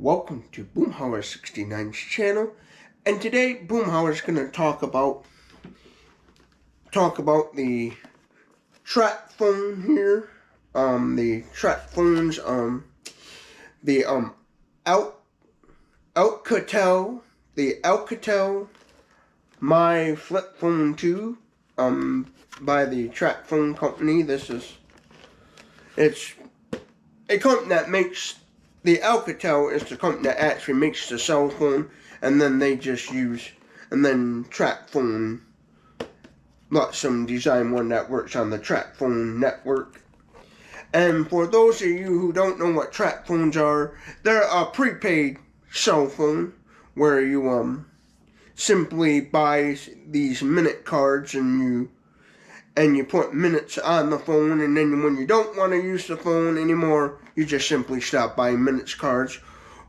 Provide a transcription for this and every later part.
Welcome to Boomhauer69's channel, and today Boomhauer's going to talk about the TracFone here. The TracFones, the Alcatel MYFLIP2 by the TracFone company. It's a company that makes. The Alcatel is the company that actually makes the cell phone, and then TracFone lets them design one that works on the TracFone network. And for those of you who don't know what TracFones are, they're a prepaid cell phone where you simply buy these minute cards and you put minutes on the phone, and then when you don't want to use the phone anymore, you just simply stop buying minutes cards,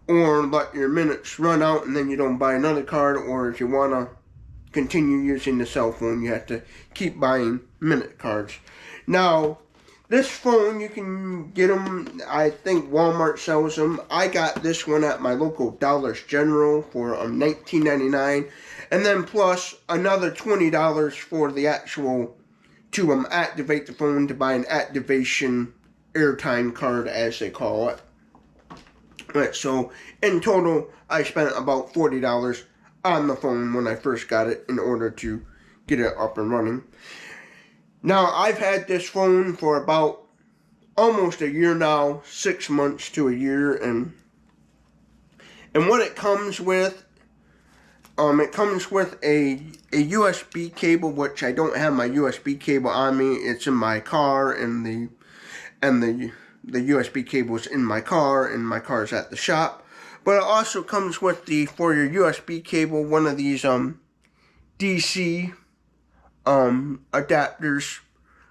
or let your minutes run out and then you don't buy another card, or if you want to continue using the cell phone, you have to keep buying minute cards. Now, this phone, you can get them, I think Walmart sells them. I got this one at my local Dollar General for $19.99, and then plus another $20 for the actual to activate the phone, to buy an activation airtime card, as they call it. Right, so in total, I spent about $40 on the phone when I first got it in order to get it up and running. Now, I've had this phone for about almost a year now, 6 months to a year, and what it comes with, it comes with a USB cable, which I don't have my USB cable on me. It's in my car, and the USB cable is in my car, and my car is at the shop. But it also comes with for your USB cable, one of these DC adapters,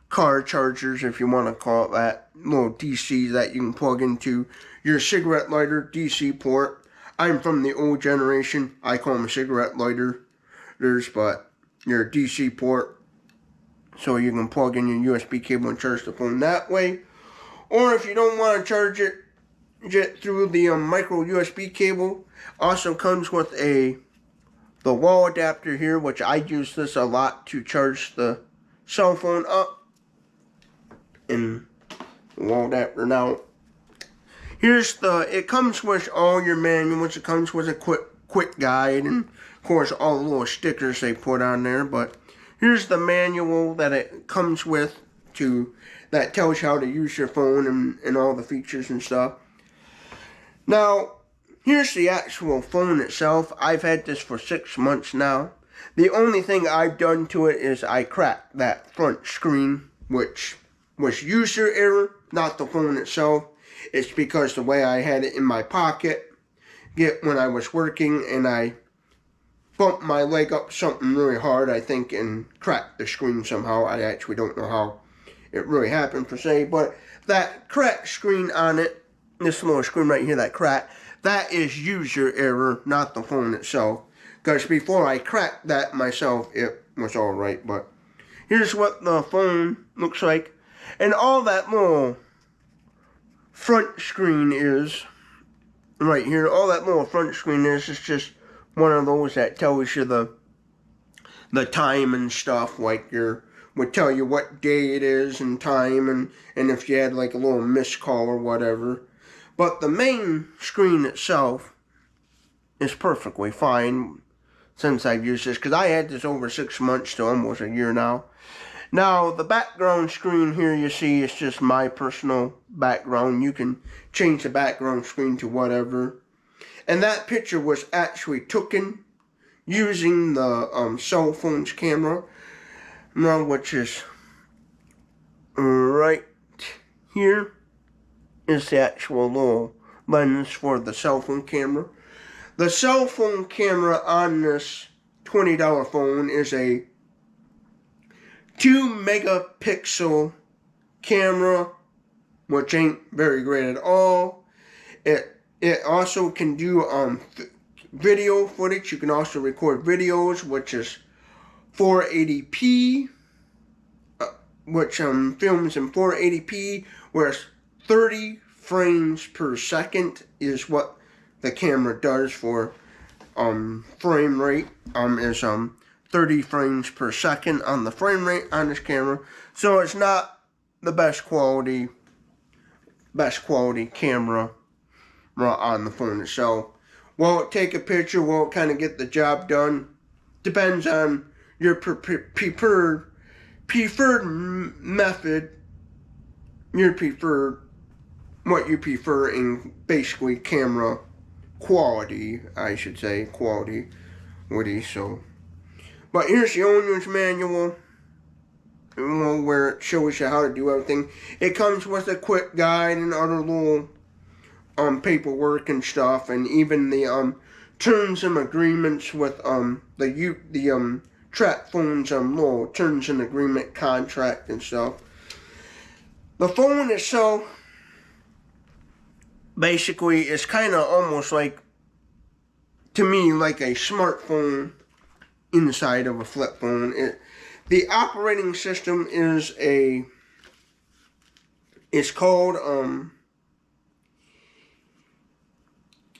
car chargers, if you want to call it that, little DC that you can plug into your cigarette lighter DC port. I'm from the old generation. I call them cigarette lighters, but your DC port, so you can plug in your USB cable and charge the phone that way. Or if you don't want to charge it through the micro USB cable, also comes with the wall adapter here, which I use this a lot to charge the cell phone up. And the wall adapter now. It comes with all your manuals. It comes with a quick guide, and of course all the little stickers they put on there. But here's the manual that it comes with that tells you how to use your phone and all the features and stuff. Now, here's the actual phone itself. I've had this for 6 months now. The only thing I've done to it is I cracked that front screen, which was user error, not the phone itself. It's because the way I had it in my pocket when I was working, and I bumped my leg up something really hard, I think, and cracked the screen somehow. I actually don't know how it really happened per se, but that cracked screen on it, this little screen right here, that crack, that is user error, not the phone itself. Because before I cracked that myself, it was alright. But here's what the phone looks like. And all that little front screen is right here. All that little front screen is just one of those that tells you the time and stuff, like would tell you what day it is and time, and if you had like a little missed call or whatever. But the main screen itself is perfectly fine since I've used this, because I had this over 6 months to almost a year now. Now, the background screen here you see is just my personal background. You can change the background screen to whatever. And that picture was actually taken using the cell phone's camera, which is right here is the actual little lens for the cell phone camera. The cell phone camera on this $20 phone is a 2 megapixel camera, which ain't very great at all. It also can do video footage. You can also record videos, which is 480p, which films in 480p, whereas 30 frames per second is what the camera does for frame rate is 30 frames per second on the frame rate on this camera. So it's not the best quality camera on the phone itself. Will it take a picture? Will it kind of get the job done? Depends on your preferred method. What you prefer in basically camera quality, I should say, quality. So, but here's the owner's manual, where it shows you how to do everything. It comes with a quick guide and other little paperwork and stuff, and even the terms and agreements with the TracFone's little terms and agreement contract and stuff. The phone itself basically is kind of almost like, to me, like a smartphone inside of a flip phone. The operating system is it's called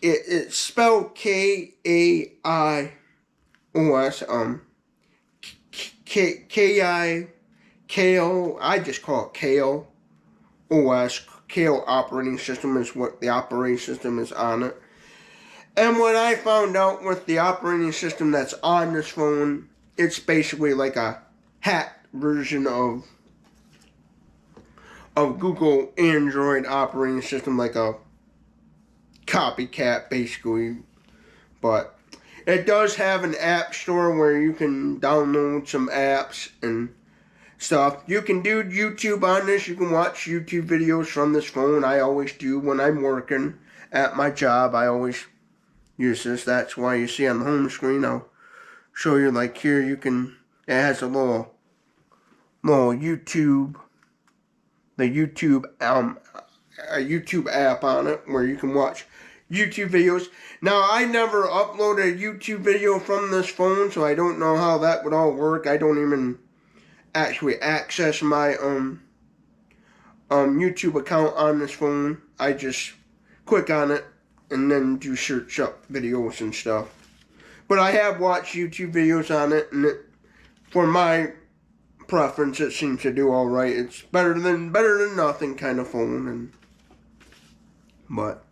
it's spelled K-A-I-O-S, K-I-K-O, I just call it K-O-O-S. KO operating system is what the operating system is on it. And what I found out with the operating system that's on this phone, it's basically like a hacked version of Google Android operating system, like a copycat basically. But it does have an app store where you can download some apps and stuff. You can do YouTube on this. You can watch YouTube videos from this phone. I always do when I'm working at my job. I always use this. That's why you see on the home screen, I'll show you, like here, you can, it has a little YouTube, a YouTube app on it where you can watch YouTube videos. Now, I never uploaded a YouTube video from this phone, so I don't know how that would all work. I don't even actually access my YouTube account on this phone. I just click on it and then do search up videos and stuff. But I have watched YouTube videos on it, and for my preference, it seems to do all right. It's better than nothing kind of phone. But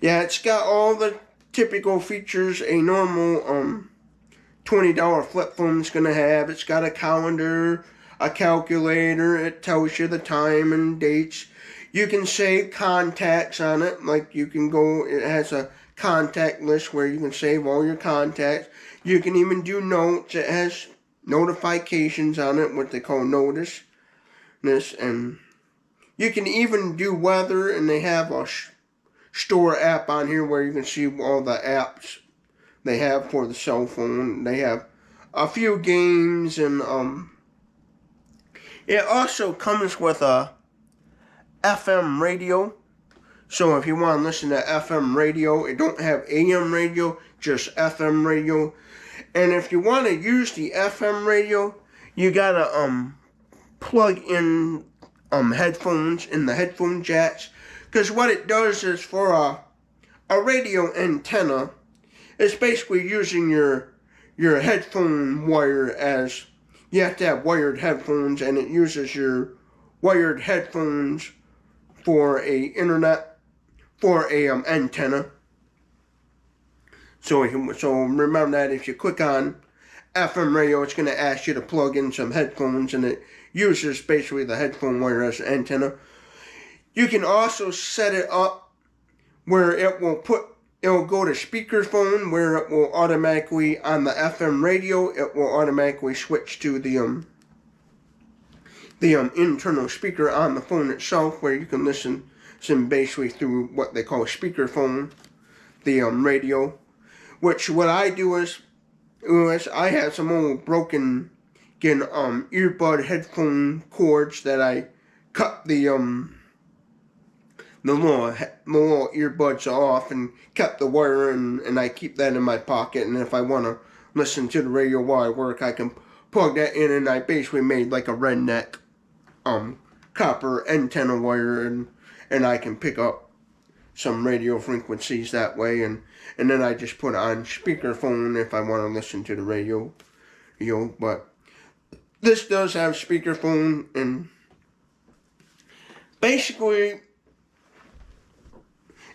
yeah, it's got all the typical features a normal $20 flip phone is going to have. It's got a calendar, a calculator. It tells you the time and dates. You can save contacts on it. Like you can go, it has a contact list where you can save all your contacts. You can even do notes. It has notifications on it, what they call notice. And you can even do weather, and they have a store app on here where you can see all the apps they have for the cell phone. They have a few games, and it also comes with a FM radio. So if you want to listen to FM radio, it don't have AM radio, just FM radio. And if you want to use the FM radio, you gotta plug in headphones in the headphone jacks, because what it does is, for a radio antenna, it's basically using your headphone wire, as you have to have wired headphones, and it uses your wired headphones for a antenna. So remember that if you click on FM radio, it's going to ask you to plug in some headphones, and it uses basically the headphone wire as an antenna. You can also set it up where it will go to speakerphone, where it will automatically, on the FM radio, it will automatically switch to the internal speaker on the phone itself, where you can listen basically through what they call speakerphone, the radio. Which what I do is I have some old broken earbud headphone cords that I cut the little earbuds off and kept the wire, and I keep that in my pocket. And if I want to listen to the radio while I work, I can plug that in, and I basically made like a redneck copper antenna wire, and I can pick up some radio frequencies that way, and then I just put it on speakerphone if I want to listen to the radio. But this does have speakerphone, and basically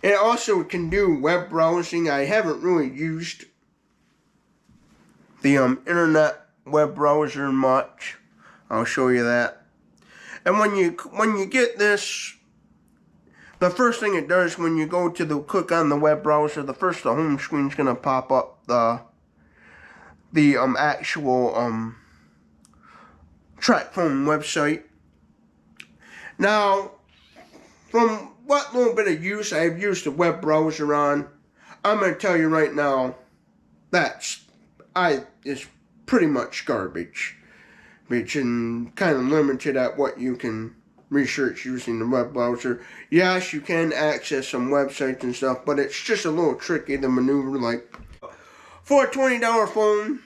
it also can do web browsing. I haven't really used the internet web browser much. I'll show you that. And when you get this, the first thing it does when you go to click on the web browser, the home screen's gonna pop up the actual TracFone website. Now, from what little bit of use I've used the web browser on, I'm gonna tell you right now, it's pretty much garbage, and kind of limited at what you can research using the web browser. Yes, you can access some websites and stuff, but it's just a little tricky to maneuver. Like, for a $20 phone,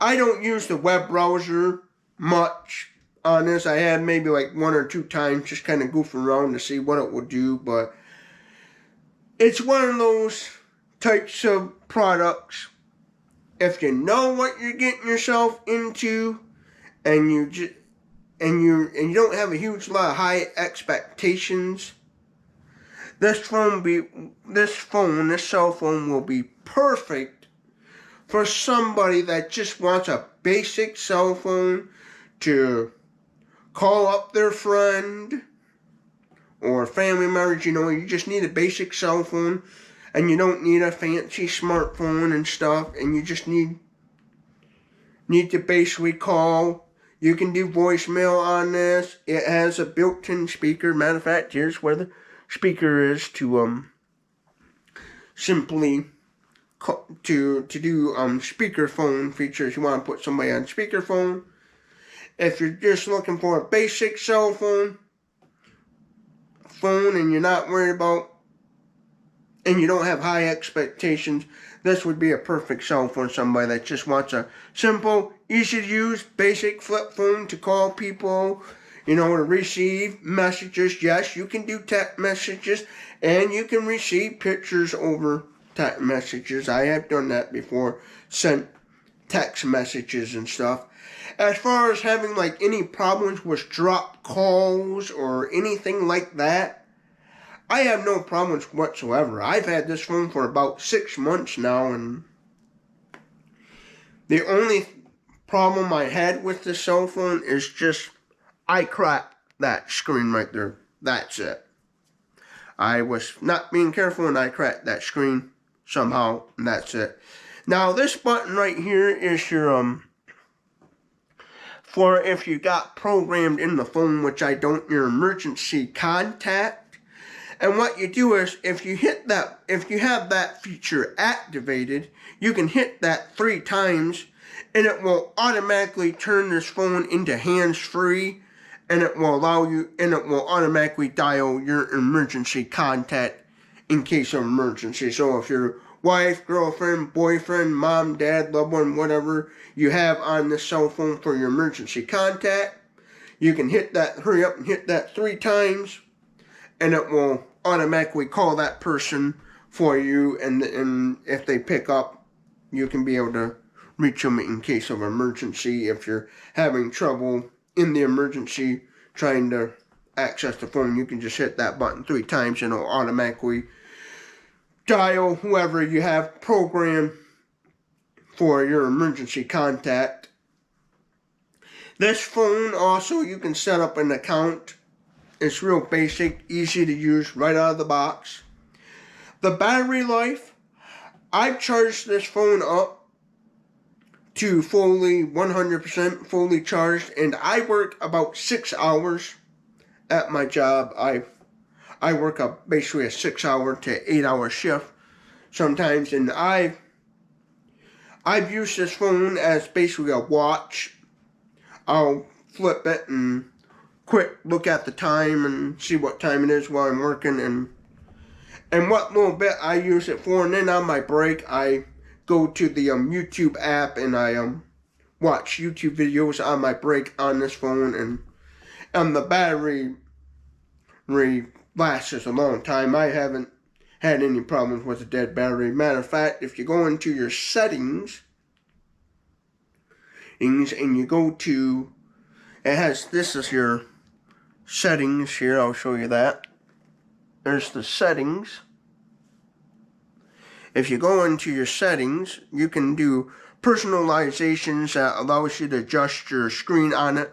I don't use the web browser much on this. I had maybe like 1 or 2 times just kind of goofing around to see what it would do, but it's one of those types of products. If you know what you're getting yourself into, and you don't have a huge lot of high expectations, this cell phone will be perfect for somebody that just wants a basic cell phone to call up their friend or family members. You just need a basic cell phone, and you don't need a fancy smartphone and stuff, and you just need to basically call. You can do voicemail on this. It has a built-in speaker. Matter of fact, here's where the speaker is to simply to do speakerphone features. You want to put somebody on speakerphone. If you're just looking for a basic cell phone and you're not worried about, and you don't have high expectations, this would be a perfect cell phone for somebody that just wants a simple, easy to use, basic flip phone to call people, to receive messages. Yes, you can do text messages, and you can receive pictures over text messages. I have done that before, sent text messages and stuff. As far as having like any problems with drop calls or anything like that, I have no problems whatsoever. I've had this phone for about 6 months now, and the only problem I had with the cell phone is just I cracked that screen right there. That's it. I was not being careful, and I cracked that screen somehow, and that's it. Now, this button right here is your for if you got programmed in the phone, which I don't, your emergency contact. And what you do is, if you have that feature activated, you can hit that 3 times, and it will automatically turn this phone into hands-free, and it will automatically dial your emergency contact in case of emergency. So if your wife, girlfriend, boyfriend, mom, dad, loved one, whatever you have on the cell phone for your emergency contact, you can hurry up and hit that 3 times, and it will automatically call that person for you, and if they pick up, you can be able to reach them in case of emergency. If you're having trouble in the emergency trying to access the phone, you can just hit that button 3 times, and it'll automatically dial whoever you have programmed for your emergency contact. This phone also, you can set up an account. It's real basic, easy to use right out of the box. The battery life, I've charged this phone up to 100% fully charged, and I work about 6 hours at my job. I work basically a 6-hour to 8-hour shift sometimes, and I've used this phone as basically a watch. I'll flip it and quick look at the time and see what time it is while I'm working, and what little bit I use it for. And then on my break, I go to the YouTube app, and I watch YouTube videos on my break on this phone, and the battery lasts a long time. I haven't had any problems with a dead battery. Matter of fact, if you go into your settings, and you go to, this is your settings here, I'll show you that. There's the settings. If you go into your settings, you can do personalizations that allows you to adjust your screen on it.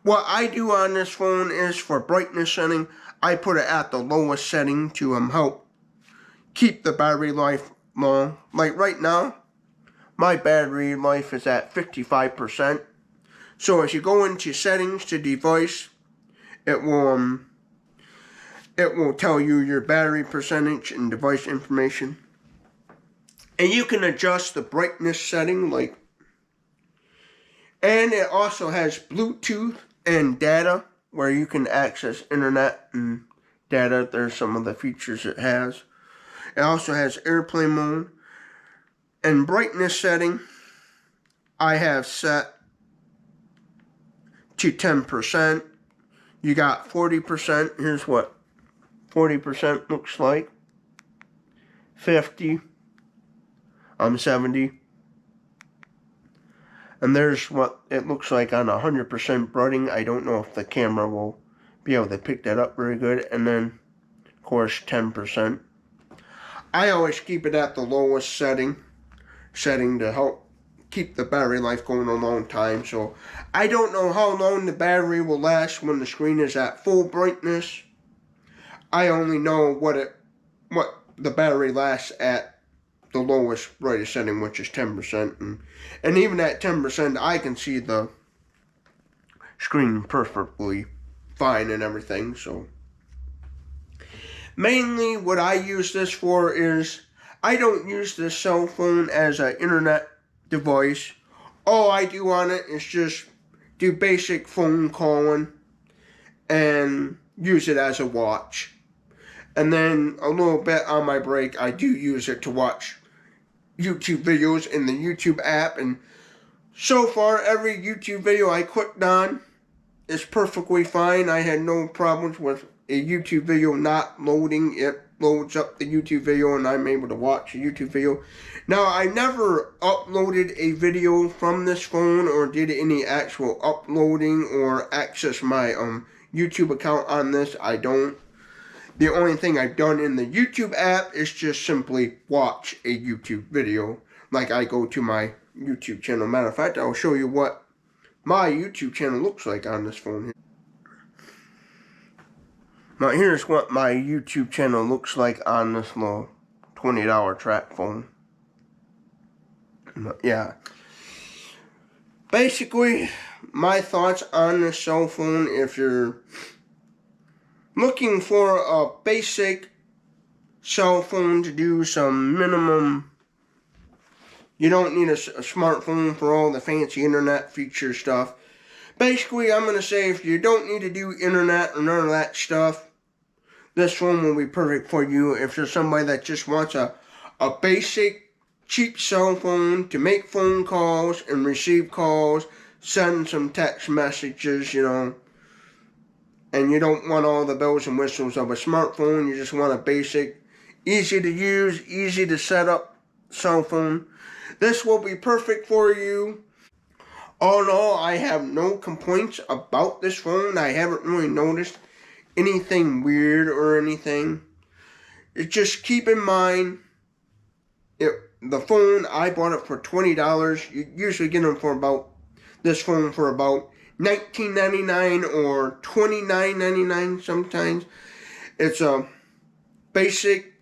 What I do on this phone is for brightness setting, I put it at the lowest setting to help keep the battery life long. Like right now, my battery life is at 55%. So if you go into settings to device, it will tell you your battery percentage and device information. And you can adjust the brightness setting, and it also has Bluetooth and data where you can access internet and data. There's some of the features it has. It also has airplane mode. And brightness setting, I have set to 10%. You got 40%. Here's what 40% looks like. 50. 70. And there's what it looks like on 100% brighting. I don't know if the camera will be able to pick that up very good. And then, of course, 10%. I always keep it at the lowest setting to help keep the battery life going a long time. So I don't know how long the battery will last when the screen is at full brightness. I only know what the battery lasts at the lowest brightest setting, which is 10%. And even at 10%, I can see the screen perfectly fine and everything. So mainly what I use this for is, I don't use this cell phone as an internet device. All I do on it is just do basic phone calling and use it as a watch. And then a little bit on my break, I do use it to watch YouTube videos in the YouTube app. And so far, every YouTube video I clicked on is perfectly fine. I had no problems with a YouTube video not loading. It loads up the YouTube video and I'm able to watch a YouTube video. Now, I never uploaded a video from this phone or did any actual uploading or access my YouTube account on this. I don't. The only thing I've done in the YouTube app is just simply watch a YouTube video. Like I go to my YouTube channel. Matter of fact, I'll show you what my YouTube channel looks like on this phone here. Now here's what my YouTube channel looks like on this little $20 TracFone. Yeah. Basically, my thoughts on this cell phone, if you're looking for a basic cell phone to do some minimum, you don't need a smartphone for all the fancy internet feature stuff. Basically, I'm going to say if you don't need to do internet or none of that stuff, this phone will be perfect for you. If you're somebody that just wants a basic, cheap cell phone to make phone calls and receive calls, send some text messages, and you don't want all the bells and whistles of a smartphone, you just want a basic, easy to use, easy to set up cell phone, this will be perfect for you. All in all, I have no complaints about this phone. I haven't really noticed anything weird or anything. Just keep in mind, the phone, I bought it for $20. You usually get them for about, this phone for about $19.99 or $29.99 sometimes. It's a basic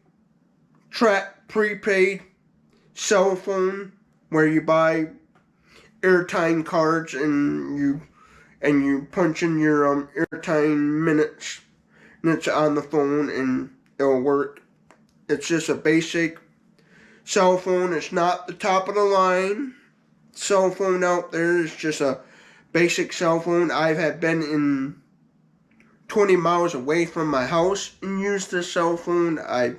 track prepaid cell phone where you buy airtime cards and you punch in your airtime minutes and it's on the phone and it'll work. It's just a basic cell phone. It's not the top of the line cell phone out there. It's just a basic cell phone. I have been in 20 miles away from my house and used this cell phone. I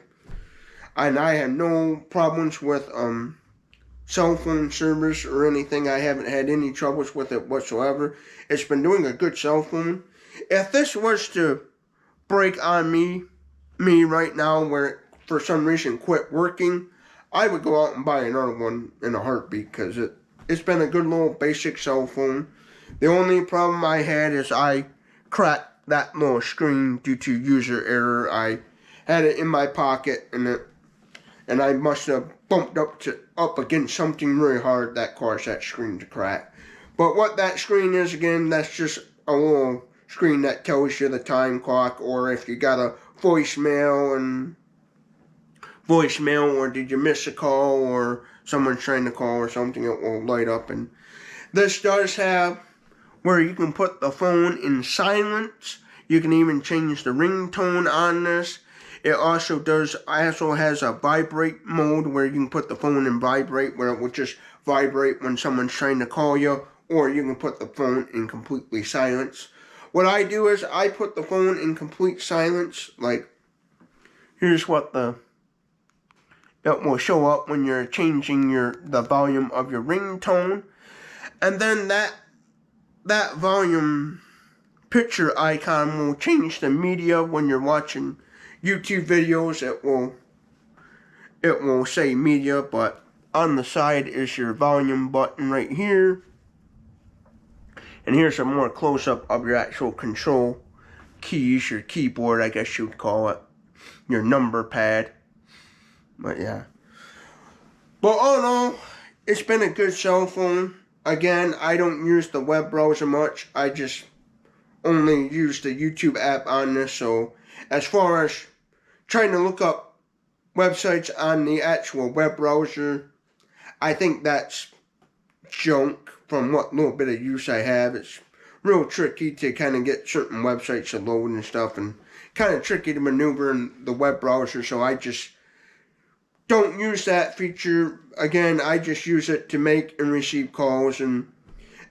had no problems with cell phone service or anything. I haven't had any troubles with it whatsoever. It's been doing a good cell phone. If this was to break on me right now, where for some reason quit working, I would go out and buy another one in a heartbeat, because it's been a good little basic cell phone. The only problem I had is I cracked that little screen due to user error. I had it in my pocket, and I must have bumped up against something really hard that caused that screen to crack. But what that screen is, again, that's just a little screen that tells you the time clock, or if you got a voicemail, or did you miss a call, or someone's trying to call or something, it will light up. And this does have where you can put the phone in silence. You can even change the ringtone on this. It also has a vibrate mode where you can put the phone in vibrate, where it will just vibrate when someone's trying to call you, or you can put the phone in completely silence. What I do is I put the phone in complete silence. Like, here's what it will show up when you're changing the volume of your ringtone. And then that volume picture icon will change the media when you're watching YouTube videos. It will say media, but on the side is your volume button right here. And here's a more close-up of your actual control keys, your keyboard, I guess you'd call it, your number pad. But yeah. But all in all, it's been a good cell phone. Again, I don't use the web browser much. I just only use the YouTube app on this. So as far as trying to look up websites on the actual web browser, I think that's junk. From what little bit of use I have, it's real tricky to kind of get certain websites to load and stuff, and kind of tricky to maneuver in the web browser, so I just don't use that feature. Again, I just use it to make and receive calls, and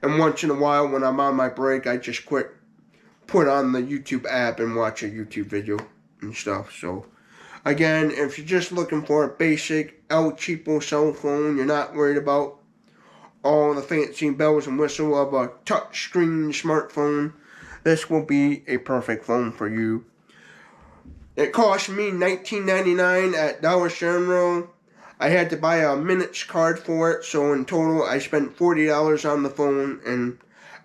once in a while when I'm on my break, I just put on the YouTube app and watch a YouTube video and stuff. So again, if you're just looking for a basic El Cheapo cell phone, you're not worried about all the fancy bells and whistles of a touchscreen smartphone, this will be a perfect phone for you. It cost me $19.99 at Dollar General. I had to buy a minutes card for it, so in total I spent $40 on the phone, and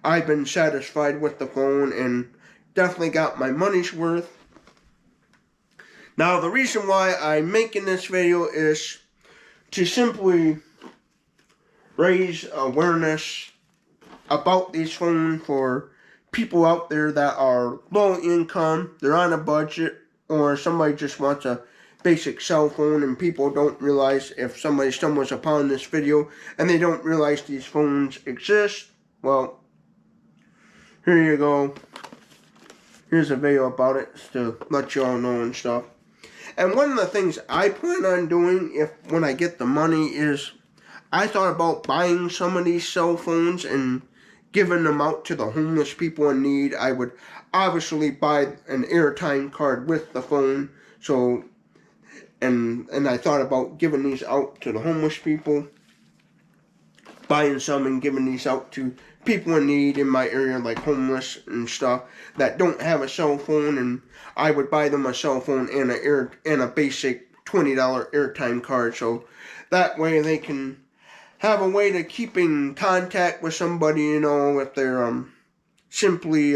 I've been satisfied with the phone and definitely got my money's worth. Now, the reason why I'm making this video is to simply raise awareness about these phones for people out there that are low income, they're on a budget, or somebody just wants a basic cell phone, and people don't realize, if somebody stumbles upon this video and they don't realize these phones exist, well, here you go. Here's a video about it to let you all know and stuff. And one of the things I plan on doing when I get the money is I thought about buying some of these cell phones and giving them out to the homeless people in need. I would obviously buy an airtime card with the phone. So, and I thought about giving these out to the homeless people, buying some and giving these out to people in need in my area, like homeless and stuff, that don't have a cell phone, and I would buy them a cell phone and a basic $20 airtime card, so that way they can have a way to keep in contact with somebody, you know, if they're simply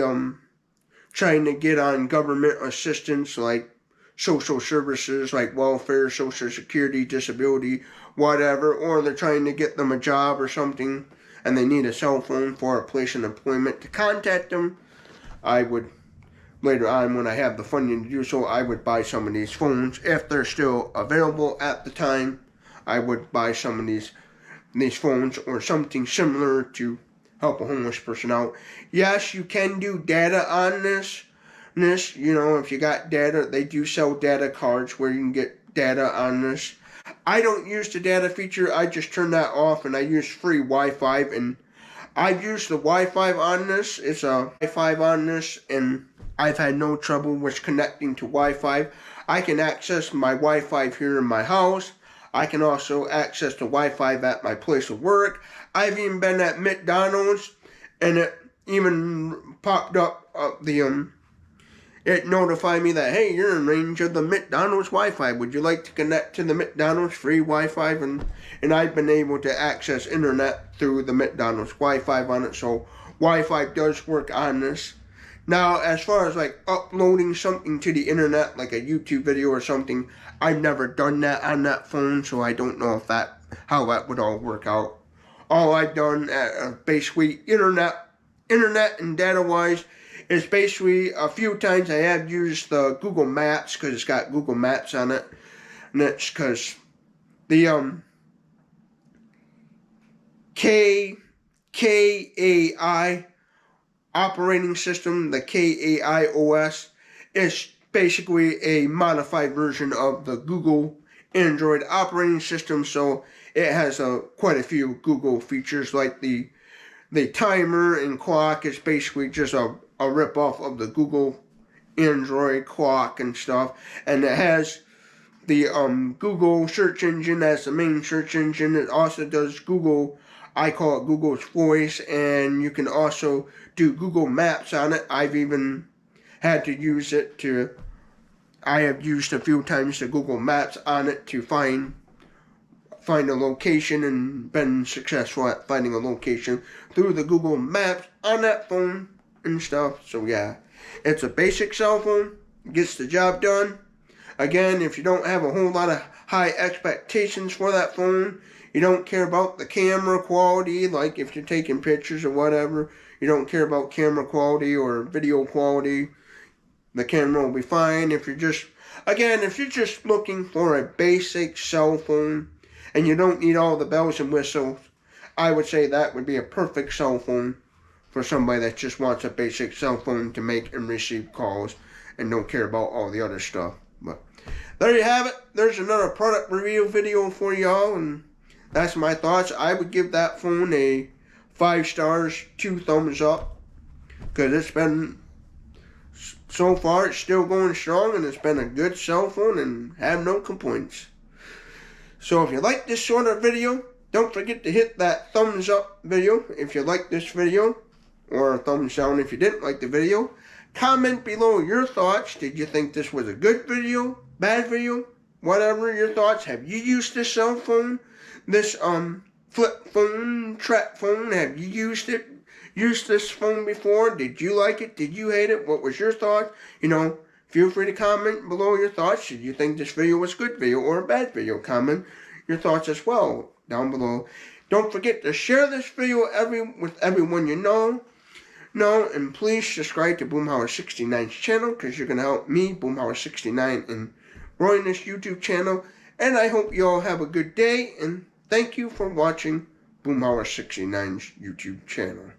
trying to get on government assistance like social services, like welfare, social security, disability, whatever, or they're trying to get them a job or something and they need a cell phone for a place of employment to contact them. I would, later on when I have the funding to do so, I would buy some of these phones. If they're still available at the time, I would buy some of these phones or something similar to help a homeless person out. Yes, you can do data on this, you know, if you got data, they do sell data cards where you can get data on this. I don't use the data feature, I just turn that off, and I use free Wi-Fi, and I've used the Wi-Fi on this. It's a Wi-Fi on this, and I've had no trouble with connecting to Wi-Fi. I can access my Wi-Fi here in my house. I can also access the Wi-Fi at my place of work. I've even been at McDonald's, and it even popped up it notified me that, hey, you're in range of the McDonald's Wi-Fi. Would you like to connect to the McDonald's free Wi-Fi? And I've been able to access internet through the McDonald's Wi-Fi on it. So Wi-Fi does work on this. Now, as far as like uploading something to the internet, like a YouTube video or something, I've never done that on that phone, so I don't know if how that would all work out. All I've done, basically internet and data-wise, is basically a few times I have used the Google Maps because it's got Google Maps on it, and it's because the KAI operating system, the KAI OS, is basically a modified version of the Google Android operating system, so it has quite a few Google features, like the timer and clock is basically just a rip-off of the Google Android clock and stuff, and it has the Google search engine as the main search engine. It also does Google, I call it Google's Voice, and you can also do Google Maps on it. I've even had to use it I have used a few times the Google Maps on it to find a location, and been successful at finding a location through the Google Maps on that phone and stuff. So yeah, it's a basic cell phone, gets the job done. Again, if you don't have a whole lot of high expectations for that phone, you don't care about the camera quality, like if you're taking pictures or whatever, you don't care about camera quality or video quality, the camera will be fine. If you're just looking for a basic cell phone and you don't need all the bells and whistles, I would say that would be a perfect cell phone for somebody that just wants a basic cell phone to make and receive calls and don't care about all the other stuff. But there you have it. There's another product review video for y'all, and that's my thoughts. I would give that phone a 5 stars, 2 thumbs up, because it's been, so far it's still going strong, and it's been a good cell phone and have no complaints. So if you like this sort of video, don't forget to hit that thumbs up video if you like this video, or a thumbs down if you didn't like the video. Comment below your thoughts. Did you think this was a good video, bad video, whatever your thoughts? Have you used this cell phone, this flip phone, TracFone? Have you used this phone before? Did you like it? Did you hate it? What was your thoughts? Feel free to comment below your thoughts. Did you think this video was a good video or a bad video? Comment your thoughts as well down below. Don't forget to share this video with everyone you know. And please subscribe to Boomhauer69's channel, because you're going to help me, Boomhauer69, in growing this YouTube channel. And I hope you all have a good day, and thank you for watching Boomhauer69's YouTube channel.